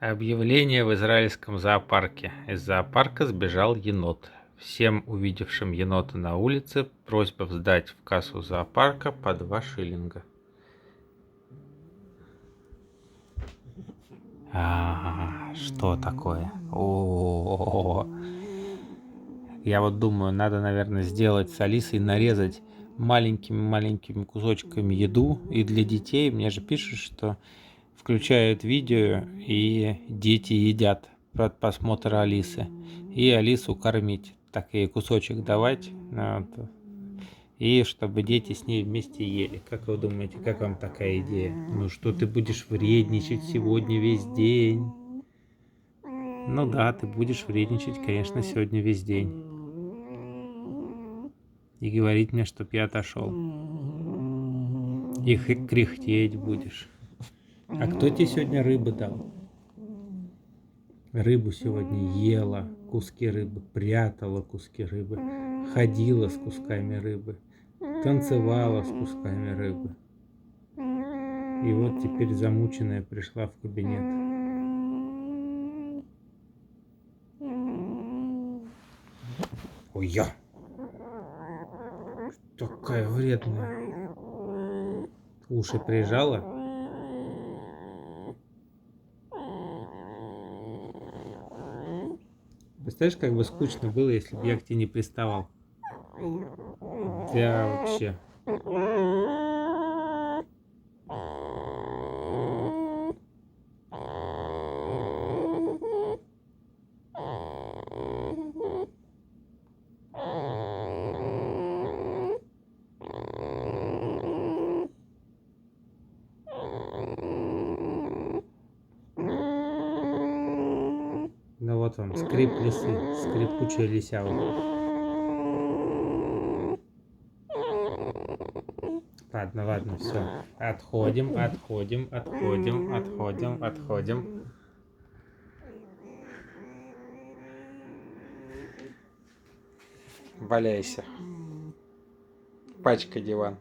Объявление в израильском зоопарке. Из зоопарка сбежал енот. Всем увидевшим енота на улице просьба сдать в кассу зоопарка по 2 шиллинга. Что такое? О, я вот думаю, надо, наверное, сделать с Алисой, нарезать маленькими-маленькими кусочками еду. И для детей мне же пишут, что включают видео, и дети едят под просмотр Алисы. И Алису кормить. Так ей кусочек давать. Вот, и чтобы дети с ней вместе ели. Как вы думаете, как вам такая идея? Ну что, ты будешь вредничать сегодня весь день? Ну да, ты будешь вредничать, конечно, сегодня весь день. И говорить мне, чтоб я отошел. И кряхтеть будешь. А кто тебе сегодня рыбы дал? Рыбу сегодня ела, куски рыбы, прятала куски рыбы, ходила с кусками рыбы, танцевала с кусками рыбы. И вот теперь замученная пришла в кабинет. Ой, я! Такая вредная. Уши прижала. Представляешь, как бы скучно было, если бы я к тебе не приставал? Да, вообще. Ну вот вам, скрип лисы, скрипучая лисявка. Ладно, все. Отходим. Валяйся. Пачкай диван.